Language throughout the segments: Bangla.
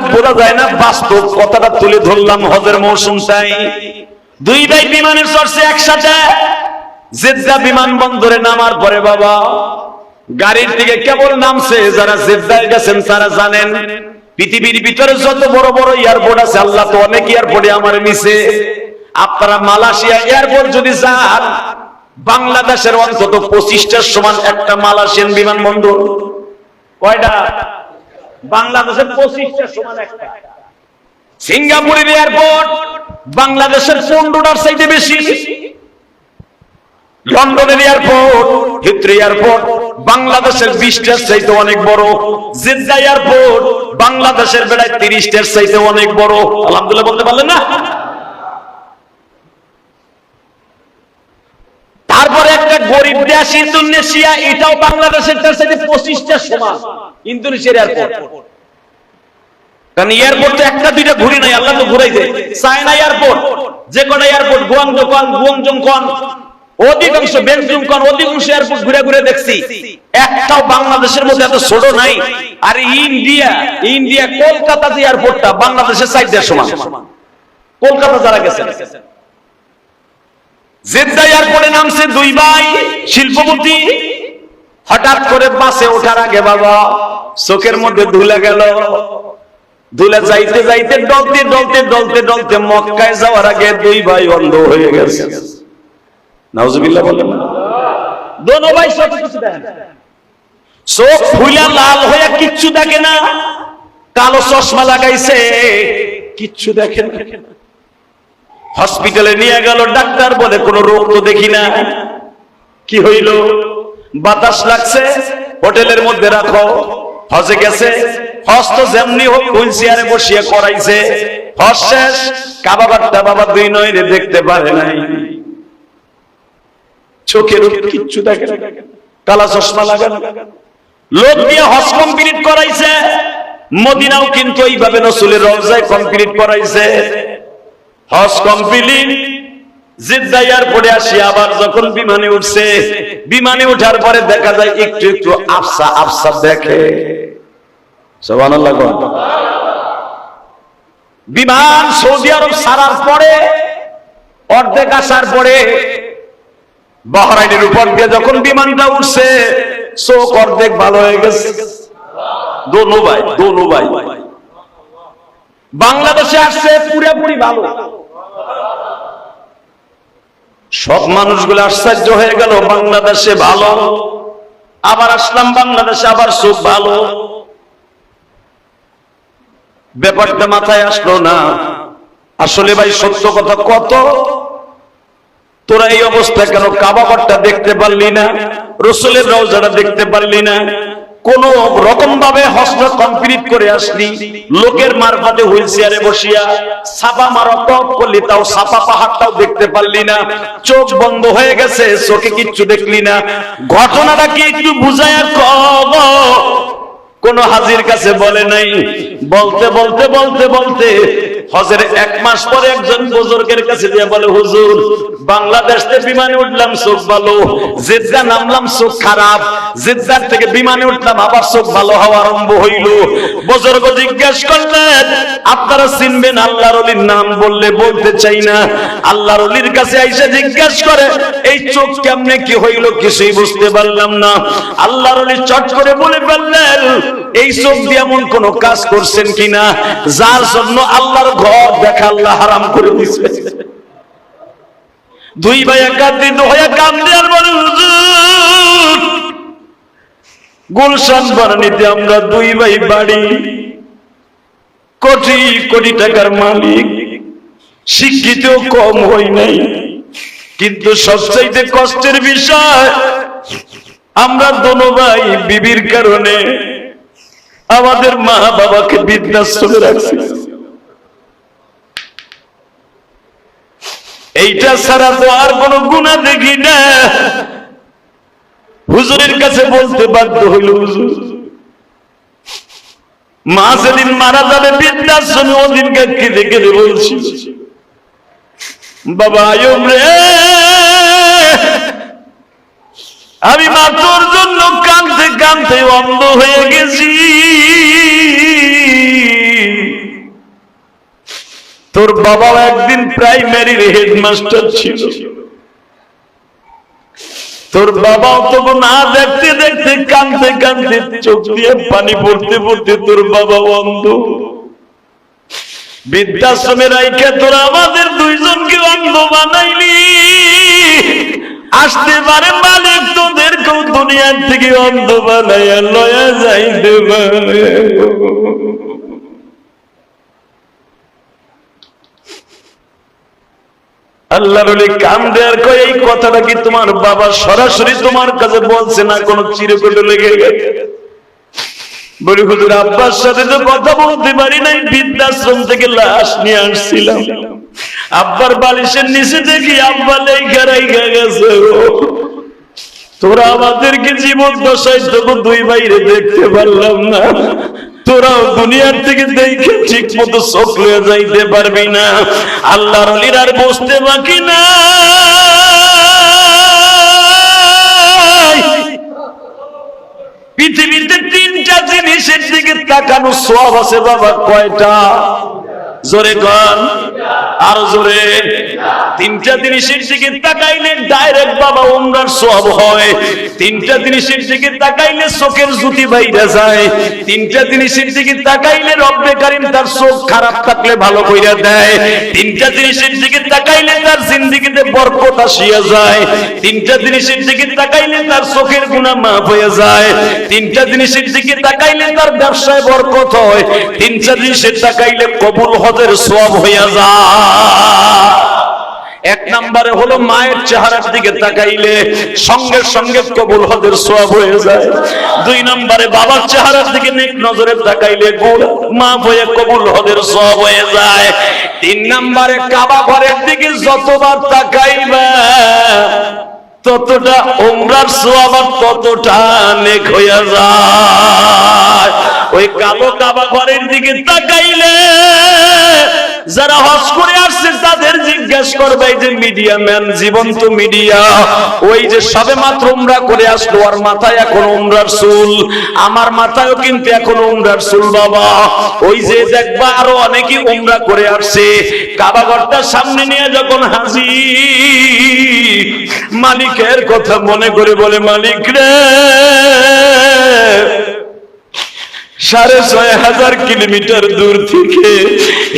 করে বলা যায় না, বাস্তব কথাটা তুলে ধরলাম। হজের মৌসুমটাই দুই ভাই বিমানের চড়ছে একসাথে। জেদ্দা বিমানবন্দরে নামার পরে বাবা গাড়ির দিকে কেবল নামছে, যারা জেদ্দায় গেছেন তারা জানেন পৃথিবীর ভিতরে যত বড় বড় এয়ারপোর্ট আছে, আল্লাহ তো অনেক এয়ারপোর্টে আমার নিছে। আপনারা মালয়েশিয়া এয়ারপোর্ট যদি যান, বাংলাদেশের অন্তত 25টার সমান একটা মালয়েশিয়ান বিমানবন্দর। কয়টা? বাংলাদেশের 25টার সমান একটা। সিঙ্গাপুরের এয়ারপোর্ট বাংলাদেশের 15টার চাইতে বেশি। লন্ডনের এয়ারপোর্ট, হিথ্রো এয়ারপোর্ট বাংলাদেশের 20টার চাইতে অনেক বড়। জেদ্দা এয়ারপোর্ট বাংলাদেশের বেলায় 30টার চাইতে অনেক বড়। আলহামদুলিল্লাহ বলতে পারলেন না? তারপরে একটা গরিব দেশ ইন্দোনেশিয়া, এটাও বাংলাদেশের চাইতে 25টার সমান। ইন্দোনেশিয়ার এয়ারপোর্ট, কারণ এয়ারপোর্ট তো একটা দুইটা ঘুরি নাই, আল্লাহ তো ঘুরাইছে। চায়না এয়ারপোর্ট, যে কটা এয়ারপোর্ট, গুয়াংজং কন, অধিকাংশ বেনজুং কন, অধিকাংশ এয়ারপোর্ট ঘুরে ঘুরে দেখছি, একটাও বাংলাদেশের মধ্যে এত ছোট নাই। আর ইন্ডিয়া কলকাতা যে এয়ারপোর্টটা বাংলাদেশের 4টার সমান। কলকাতা যারা গেছেন, জেদ্দা এয়ারপোর্টে নামছে দুই ভাই শিল্পপতি। হঠাৎ করে বাসে ওঠার আগে বাবা চোখের মধ্যে ধুলে গেল। ধুলে যাইতে যাইতে ডলতে ডলতে ডলতে ডলতে মক্কায় যাওয়ার আগে দুই ভাই অন্ধ হয়ে গেছে। নাউজুবিল্লাহ বলেন না। দোনো ভাই সব কিছু দেখেন, চোখ ফুলা লাল হয়ে কিচ্ছু দেখে না, কালো চশমা লাগাইছে কিচ্ছু দেখে না। হসপিটালে নিয়ে গেল, ডাক্তার বলে কোনো রোগ তো দেখি না। কি হইল? বাতাস লাগছে, হোটেলের মধ্যে রাখো। হজে গেছে, হজ তো যেমনি হোক হুইল চেয়ারে বসিয়ে করাইছে। হজ শেষ, কাবাবারটা বাবা দুই নয়নে দেখতে পারে নাই, চোখের কিচ্ছু দেখে না, কালা চশমা লাগানো। লোক দিয়ে হজ কমপ্লিট করাইছে। মদিনাও কিন্তু এইভাবে রাসূলের রওজায় কমপ্লিট করাইছে। হজ কমপ্লিট, জিদ্দা এয়ারপোর্টে আসি আবার যখন বিমানে উঠছে, বিমানে ওঠার পরে দেখা যায় একটু একটু আফসা আফসা দেখে। সুবহানাল্লাহ। বিমান সৌদি আরব ছাড়ার পরে অর্ধেক আসার পরে বাহরাইনের উপর দিয়ে যখন বিমানটা উঠছে, চোখ অর্ধেক ভালো হয়ে গেছে। দোনো ভাই বাংলাদেশে আসছে পুরোপুরি ভালো। সব মানুষগুলো আশ্চর্য হয়ে গেল, বাংলাদেশে ভালো। আবার আসলাম বাংলাদেশে, আবার চোখ ভালো। ব্যাপারটা মাথায় আসলো না। আসলে ভাই সত্য কথা কত, তোরা এই অবস্থা কেন? কাবাঘরটা দেখতে পারলি না, রাসূলের রওজাটা দেখতে পারলি না, কোন রকম ভাবে হজটা কমপ্লিট করে আসলি, লোকের মারফতে হুইল চেয়ারে বসিয়া ছাপা মারা টপ করলি, তাও ছাপা পাহাড়টাও দেখতে পারলি না, চোখ বন্ধ হয়ে গেছে, চোখে কিচ্ছু দেখলি না। ঘটনাটা কি একটু বুঝায়া কব? কোন হাজির কাছে বলে নাই। বলতে বলতে বলতে বলতে হজের 1 মাস পরে একজন বুজুর্গের কাছে দিয়ে বলে, হুজুর বাংলাদেশ থেকে বিমানে উঠলাম চোখ ভালো, জেদ্দা নামলাম চোখ খারাপ, জেদ্দার থেকে বিমানে উঠলাম আবার চোখ ভালো হওয়া আরম্ভ হইল। বুজুর্গ জিজ্ঞেস করলেন, আপনারা চিনবেন আল্লাহর ওলির নাম? বললে বলতে চাই না। আল্লাহর ওলির কাছে আইসা জিজ্ঞেস করে, এই চোখ কেমনে কি হইল? কিছুই বুঝতে পারলাম না। আল্লাহর ওলি চট করে বলে ফেললেন, এই চোখ দিয়ে এমন কোন কাজ করছেন কিনা যার জন্য আল্লাহর ঘর দেখা আল্লাহ হারাম করে দিয়েছে। দুই ভাই একান্তিত হয়ে কান্দে আর বলে, হুজুর গুলশান বানানিতে আমরা দুই ভাই বাড়ি, কোটি কোটি টাকার মালিক, শিক্ষিত কম হই নাই, কিন্তু সবচাইতে কষ্টের বিষয় আমরা দোনো ভাই বিবির কারণে আমাদের মা বাবাকে বৃদ্ধাশ্রমে রাখছি। এইটা ছাড়া তো আর কোন গুনাহ দেখি না। হুজুরের কাছে বলতে বাধ্য হইল, হুজুর মা যেদিন মারা যাবে বৃদ্ধাশ্রমে, ওদিন কেঁদে কেঁদে বলছি, বাবা আয়ুব রে, আমি মা তোর জন্য কাঁদতে কাঁদতে অন্ধ হয়ে গেছি। তোর বাবাও একদিন প্রাইমারির হেডমাস্টার ছিল, তোর বাবাও তো না দেখতে দেখতে কাঁদতে কাঁদতে চোখ দিয়ে পানি পড়তে পড়তে তোর বাবা অন্ধ। বৃদ্ধাশ্রমে রাইখা তোরা আমাদের দুইজনকে অন্ধ বানাইলি, আসতে পারে মালিক তোদেরকেও দুনিয়ার থেকে অন্ধ বানাইয়া লয়া যাইতে পারে। আল্লাহর ওলি কান্দে আর কয়, এই কথাটা কি তোমার বাবা সরাসরি তোমার কাছে বলছে না কোন চিরকুটে লেগে গেছে? বলি হুজুর আব্বার সাথে তো কথা বলতে পারি নাই, বৃদ্ধাশ্রম থেকে লাশ নিয়ে আসছিলাম, আব্বার বালিশের নিচে দেখি আব্বা লেখা রাইখা গেছে। তোরা আমাদেরকে জীবন দশায় তবু দুই বাইরে দেখতে পারলাম না, তোরাও দুনিয়ার থেকে দেখে ঠিক মতো চোখ লয়ে যাইতে পারবি না। আল্লাহর ওলির আর বসতে বাকি না। পৃথিবীতে তিনটা জিনিসের দিকে তাকানো সওয়াব আছে বাবা, কয়টা? জোরে গান, আর জোরে। তিনটা জিনিসের দিকে তাকাইলে ডাইরেক্ট বাবা উমরার সওয়াব হয়। তিনটা জিনিসের দিকে তাকাইলে চোখের জ্যোতি বাইরে যায়। তিনটা জিনিসের দিকে তাকাইলে রব্বে কারীম তার চোখ খারাপ থাকলে ভালো কইরা দেয়। তিনটা জিনিসের দিকে তাকাইলে তার জিন্দেগিতে বরকত আসিয়া যায়। তিনটা জিনিসের দিকে তাকাইলে তার চোখের গুনাহ মাফ হয়ে যায়। তিনটা জিনিসের দিকে তাকাইলে তার ব্যবসায় বরকত হয়। তিনটা জিনিসের তাকাইলে কবুল হজের সওয়াব হইয়া যায়। এক নম্বরে হলো মায়ের চেহারার দিকে তাকাইলে সঙ্গে সঙ্গে কবুল হজের সওয়াব হয়ে যায়। দুই নম্বরে বাবার চেহারার দিকে নেক নজরে তাকাইলে গুনাহ মাফ হয়ে কবুল হজের সওয়াব হয়ে যায়। তিন নম্বরে কাবা ঘরের দিকে যতবার তাকাইবা ততটা উমরার সওয়াব ততটা নেক হইয়া যায়। ওই কালো কাবা ঘরের দিকে তাকাইলে যারা হজ করে আসছে তাদের জিজ্ঞেস করবে, যে মিডিয়া ম্যান, জীবন্ত মিডিয়া, ওই যে সবে মাত্র উমরা করে আসলো, আর মাথায় এখন উমরার চুল, আমার মাথায়ও কিন্তু এখন উমরার চুল বাবা। ওই যে দেখবা আরো অনেকেই উমরা করে আসছে, কাবা ঘরটার সামনে নিয়ে যখন হাজির, মালিকের কথা মনে করে বলে, মালিক রে, ৬,৫০০ কিলোমিটার দূর থেকে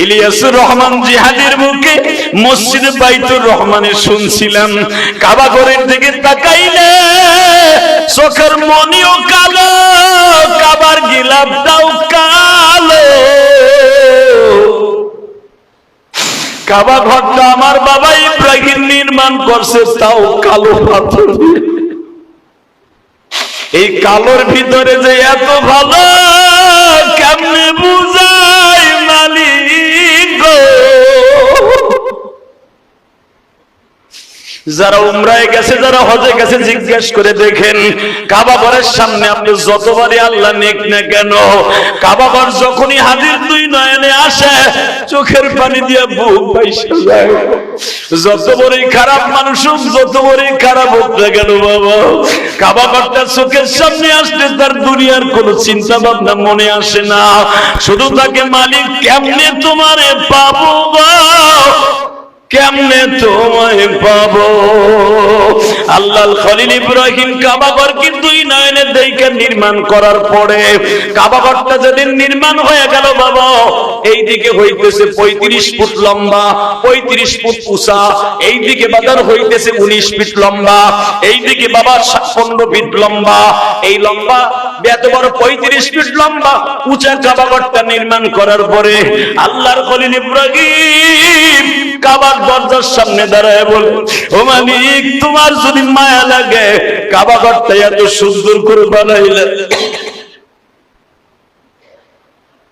ইলিয়াসুর রহমান জিহাদের মুখে মসজিদ বাইতুর রহমানে শুনছিলাম, কাবা ঘরের দিকে তাকাইলে চোখের মনিও কালো, কাবার গিলাফটাও কালো। কাবা ঘরটা আমার বাবা ইব্রাহিম নির্মাণ করছে, তাও কালো পাথর দিয়ে। এই কালোর ভিতরে যে এত ভালো কেমনে বুঝাই মালিক গো। যারা উমরায় গেছে, যারা হজে গেছে, জিজ্ঞেস করে দেখেন, কাবা ঘরের সামনে আপনি যতবারই আল্লাহ নেক না কেন, কাবা ঘর যখনই হাজির দুই নয়নে আসে, চোখের পানি দিয়ে বুক বাইসা যায়। যত বড়ই খারাপ মানুষ হোক, যত বড়ই খারাপ হোক না কেন বাবা, কাবা ঘরটা চোখের সামনে আসলে তার দুনিয়ার কোনো চিন্তা ভাবনা মনে আসে না, শুধু তাকে মালিক কেমনে তোমারে পাবো গো, কেমনে তোমায় পাবো। আল্লাহর খলিল ইব্রাহিম কাবা ঘরকে দুই নয়নে দেখে নির্মাণ করার পরে, কাবা ঘরটা যেদিন নির্মাণ হয়ে গেল বাবা, এইদিকে হইতেছে ৩৫ ফুট লম্বা, ৩৫ ফুট উঁচা, এইদিকে বাজার হইতেছে ১৯ ফিট লম্বা, এইদিকে বাবা ১৫ ফিট লম্বা। এই লম্বা এত বড় ৩৫ ফিট লম্বা উঁচা কাবা ঘরটা নির্মাণ করার পরে আল্লাহর খলিল ইব্রাহিম কাবার দরজার সামনে দাঁড়ায় বলে, ও মালিক, তোমার যদি মায়া লাগে কাবা ঘরটা এত সুন্দর করে বানাইলে,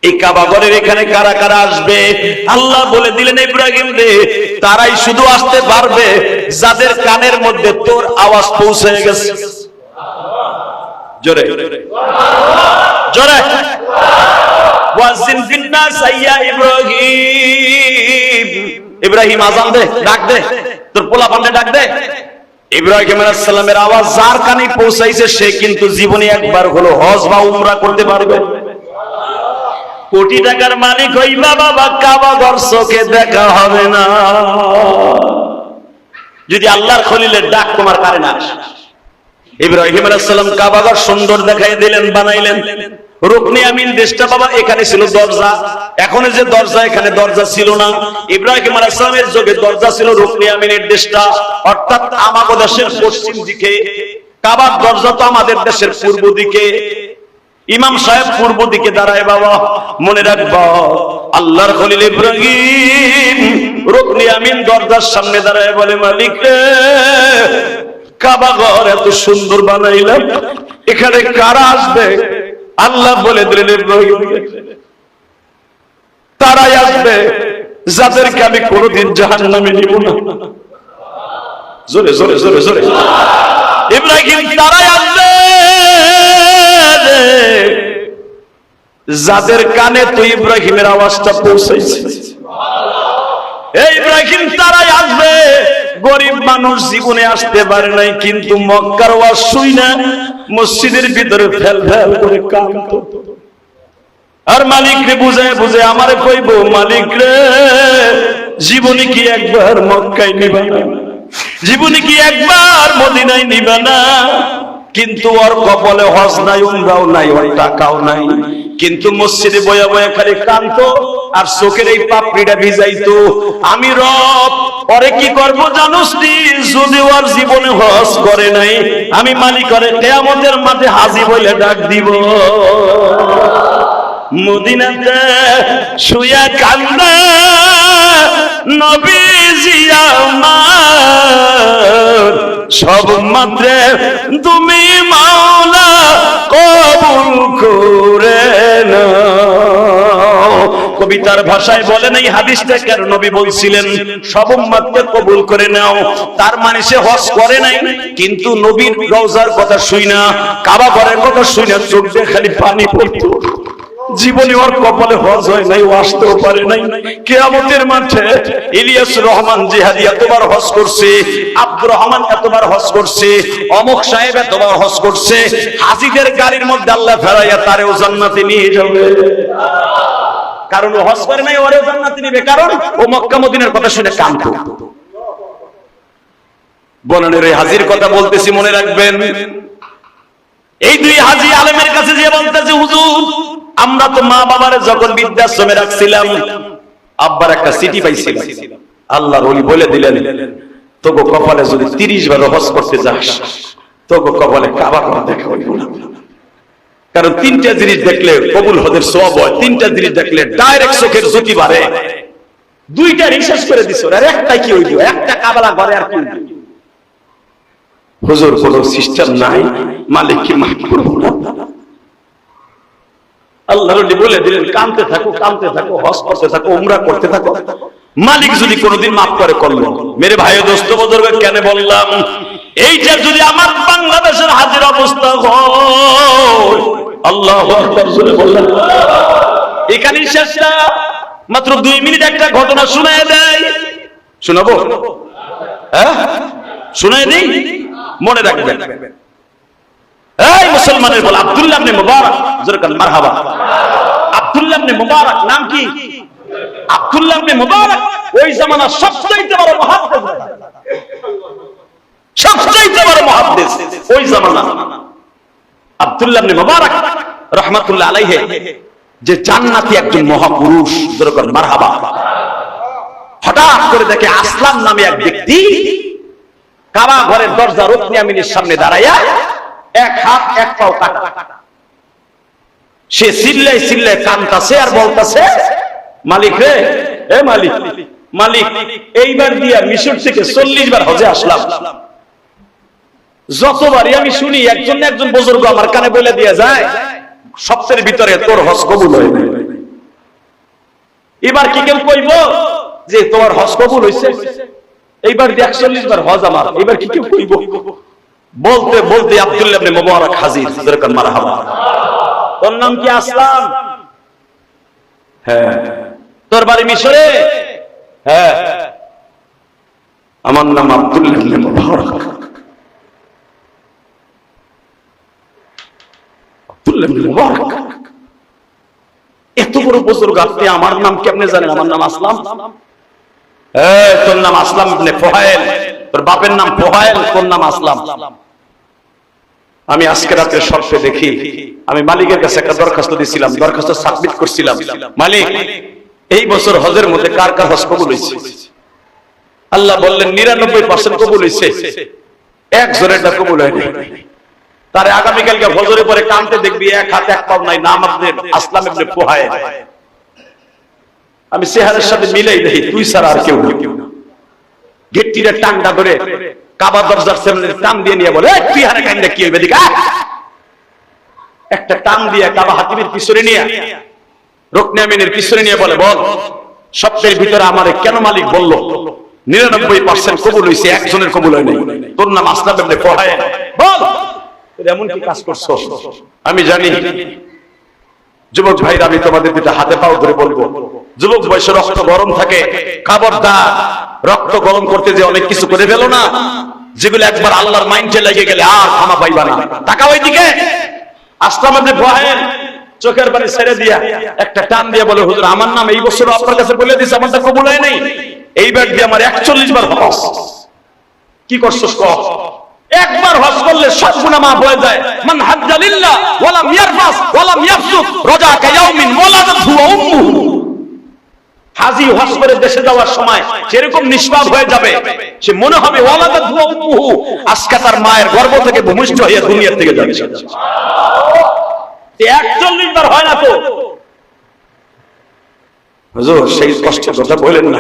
এই কাবা ঘরের এখানে কারা কারা আসবে? আল্লাহ বলে দিলেন, ইব্রাহিম রে, তারাই শুধু আসতে পারবে যাদের কানের মধ্যে তোর আওয়াজ পৌঁছে গেছে। জোরে জোরে ওয়াজিন ফিন্নাস ইয়া ইব্রাহিম, ইব্রাহিম আযান দে, ডাক দে, তোর পোলা পান্ডে ডাক দে। ইব্রাহিম আলাইহিস সালামের আওয়াজ যার কানে পৌঁছাইছে সে কিন্তু জীবনে একবার হলো হজ বা উমরা করতে পারবে। কোটি টাকার মালিক হইবা বাবা, কাবা ঘর চোখে দেখা হবে না যদি আল্লাহর খলিলের ডাক তোমার কানে না আসে। ইব্রাহিম আলাইহিস সালাম কাবা ঘর সুন্দর দেখাই দিলেন, বানাইলেন। রুকনে আমিন দেশটা বাবা এখানে ছিল দরজা, এখন যে দরজা এখানে দরজা ছিল না। ইব্রাহিম আলাইহিস সালামের যুগে দরজা ছিল রুকনে আমিনের দেশটা, অর্থাৎ আমাদের দেশের পশ্চিম দিকে। কাবার দরজা তো আমাদের দেশের পূর্ব দিকে। ইমাম সাহেব পূর্ব দিকে দাঁড়ায় বাবা, মনে রাখবা আল্লাহর খলিল ইব্রাহিম রুকনে আমিন দরজার সামনে দাঁড়ায় বলে, মালিক রে, কাবা ঘর এত সুন্দর বানাইলাম, এখানে কারা আসবে? আল্লাহ বলে দিলেন ইব্রাহিম, তারাই আসবে যাদেরকে আমি কোনোদিন জাহান্নামে নিব না। জোরে জোরে জোরে জোরে ইব্রাহিম, তারাই আসবে যাদের কানে তুই ইব্রাহিমের আওয়াজটা পৌঁছাইছে। এই ইব্রাহিম, তারাই আসবে গরিব মানুষ জীবনে আসতে পারে নাই, কিন্তু মক্কার ওয়াজ শুই না মসজিদের ভিতরে ফেল ফেল করে কাঁদতো। আর মালিক রে বুঝায় বুঝায় আমারে কইব, মালিক রে, জীবনে কি একবার মক্কায় নিবা না? জীবনে কি একবার মদিনায় নিবা না? কিন্তু ওর কপালে হজ নাই, উমরাও নাই, ওর টাকাও নাই, কিন্তু মসজিদে বয়া বয়া খালি কাঁদতো আর চোখের এই পাপড়িটা ভিজাইতো। আমি রব ওরে কি করব জানোস নি? যদি ওর জীবনে হজ করে নাই, আমি মালিক ওরে কিয়ামতের মাঠে হাজী বলে ডাক দিব। মদিনাতে শুয়া কান্দে নবীজি আমার, সব মাত্রে তুমি মাওলা কবুল করে নাও। কবিতার ভাষায় বলে নাই, হাদিসটা কেন নবী বলছিলেন সব উম্মতকে কবুল করে নাও। তার মানে সে হজ করে নাই, কিন্তু নবীর রওজার কথা শুই না, কাবা ঘরের কথা শুই না, চোখ দিয়ে খালি পানি পড়তো। জীবনে ওর কপালে হজ হয় নাই, ও আসতেও পারে নাই। কিয়ামতের মাঠে ইলিয়াস রহমান জিহাদি এতবার হজ করছে, আব্দুর রহমান এতবার হজ করছে, অমুক সাহেব এতবার হজ করছে, হাজীদের গাড়ির মধ্যে আল্লাহ ফেরাইয়া তারেও জান্নাতে নিয়ে যাবে। কারণ ও হজ করে নাই, ওরেও জান্নাতে নিবে, কারণ ও মক্কা মদিনার কথা শুনে কাঁদতো। বলেন রে, হাজির কথা বলতেছি, মনে রাখবেন। এই দুই হাজী আলেমের কাছে যে বলতেছে, হুজুর আমরা তো মা বাবারে যখন বৃদ্ধাশ্রমে রাখছিলাম, আব্বার একটা চিঠি পাইছিলাম, আল্লাহর ওলি বলে দিলেন, তোগো কপালে যদি 30 বার হজ করতে যাস, তোগো কপালে কাবা ঘর দেখা হইব না। কারণ 3টা জিনিস দেখলে কবুল হজের সওয়াব হয়, 3টা জিনিস দেখলে ডাইরেক্ট চোখের জ্যোতি বাড়ে। 2টা রিসার্চ করে দিছো, আর একটাই কি হইব? একটা কাবা ঘরে আর কি? হুজুর কোন সিস্টেম নাই, মালিক কি মাফ করব না? আল্লাহর নবী বলে দিলেন, কাঁদতে থাকো, কাঁদতে থাকো, হজ করতে থাকো, উমরা করতে থাকো, মালিক যদি কোনোদিন মাফ করে করলো। মেরে ভাই দোস্ত বুজুর্গ, কেন বললাম এইটা যদি আমার বাংলাদেশের হাজির অবস্থা হয়, আল্লাহু আকবার জোরে বললাম। এখানে শেষটা মাত্র 2 মিনিট একটা ঘটনা শোনায় দেয়, শোনাবো? হ্যাঁ, শোনায় দেই, মনে রাখবেন। এই মুসলমানের বল আব্দুল্লাহ ইবনে মুবারক, জোরে কান মারহাবা। আব্দুল্লাহ ইবনে মুবারক নাম কি? আব্দুল্লাহ ইবনে মুবারক ওই জামানার সবচেয়ে বড় মুহাদ্দিস, সবচেয়ে বড় মুহাদ্দিস ওই জামানা। আব্দুল্লাহ ইবনে মুবারক রাহমাতুল্লাহ আলাইহি যে জান্নাতি একজন মহাপুরুষ, জোরে কান মারহাবা। হঠাৎ করে দেখে আসলাম নামে এক ব্যক্তি কাবা ঘরের দরজা রুকনে আমিনের সামনে দাঁড়ায়া এক হাত এক পাও কাটা। সে চিল্লাই চিল্লাই কাঁদতাছে আর বলতাছে, মালিক রে, এ মালিক, মালিক এইবার দিয়া মিশর থেকে 40 বার হজে আসলাম, যতবারই আমি শুনি একজন না একজন বুজুর্গ আমার কানে বলে দিয়ে যায়, সপ্তাহের ভিতরে তোর হজ কবুল হয় নাই। এবার কি কেউ কইব যে তোমার হজ কবুল হইছে? এইবার 41 বার হজ আমার, এবার কি কেউ কইব? বলতে বলতে আব্দুল্লাহ ইবনে মুবারক হাজির, জোরে কান মারহাবা। তোর নাম কি? আসলাম। হ্যাঁ। তোর বাড়ি মিশরে? হ্যাঁ। আমার নাম আব্দুল্লাহ ইবনে মুবারক। আব্দুল্লাহ ইবনে মুবারক এত বড় বুজুর্গ, আপনি আমার নাম কেমনে জানেন? আমার নাম আসলাম। তোর নাম আসলাম ইবনে ফুহাইল, তোর বাপের নাম ফুহাইল, তোর নাম আসলাম। আমি আজকে রাতে স্বপ্নে দেখি আমি মালিকের কাছে একটা দরখাস্ত দিয়েছিলাম, দরখাস্ত সাবমিট করছিলাম, মালিক এই বছর হজের মধ্যে কার কার হজ কবুল হয়েছে? আল্লাহ বললেন 99% কবুল হয়েছে, একজনেরটা কবুল হয়নি। তারে আগামীকালকে ফজরে পরে কানতে দেখবি এক হাতে এক পাও নাই, নাম আপনার আসলাম ইবনে ফুহাইল। আমি চেহারার সাথে মিলাই দেখি তুই ছাড়া আর কেউ না। গেটটিরে টান্ডা ধরে কাবা দরজার সামনে টান দিয়ে নিয়ে বলে, তুই হারে কান্দা কি হইবে দিকা? একটা টান দিয়ে কাবা হাতিমের পিছনে নিয়ে, রুকনে আমিনের পিছনে নিয়ে বলে, বল সবচেয়ে ভিতরে আমারে কেন মালিক বললো 99% কবুল হয়েছে, একজনের কবুল হয় নাই? তোর নাম আসলাম ইবনে ফুহাইল, বল এমন কি কাজ করছো? আমি জানি যুবক ভাইরা, আমি তোমাদের দুটো হাতে পাও ধরে বলবো, যুবক বয়সে রক্ত গরম থাকে, খবরদার রক্ত গরম করতে যে অনেক কিছু করে ফেলো না, যেগুলো একবার আল্লাহর মাইন্ডে লেগে গেলে আর ক্ষমা পাইবা না। তাকাও ওইদিকে। আসলাম ইবনে ফুহাইল চোখের পানি ছেড়ে দিয়া একটা টান দিয়ে বলে, হুজুর আমার নাম এই বছর আপনার কাছে বলে দিয়েছে, আমারটা কবুল হয় নাই, এইবার দিয়ে আমার 41 বার হজ। কি করছস ক? একবার হজ করলে সব গুনাহ মাফ হয়ে যায়। মান হাজ্জা লিল্লাহ ওয়া লাম ইয়ারফাস ওয়া লাম ইয়াফসুক রাজা কায়াউমিন ওয়ালাদাতহু উম্মুহু। হাজী হজ করে দেশে যাওয়ার সময় যেরকম নিষ্পাপ হয়ে যাবে, সে মনে হবে ওয়ালাদাতহু উম্মুহু, আজকে তার মায়ের গর্ভ থেকে ভূমিষ্ঠ হয়ে দুনিয়া থেকে যাবে। সুবহানাল্লাহ। 41 বার হয় না তো হুজুর, সেই কষ্টের কথা বলেন না।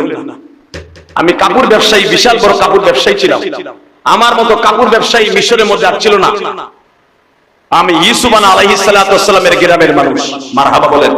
আমি কাপড় ব্যবসায়ী, বিশাল বড় কাপড় ব্যবসায়ী ছিলাম। আমার মতো কাপড় ব্যবসায়ী মিশরের মধ্যে আর ছিল না। আমি ইউসুফ আলাইহিস সালাতু ওয়াস সালামের গ্রামের মানুষ। মারহাবা বলেন।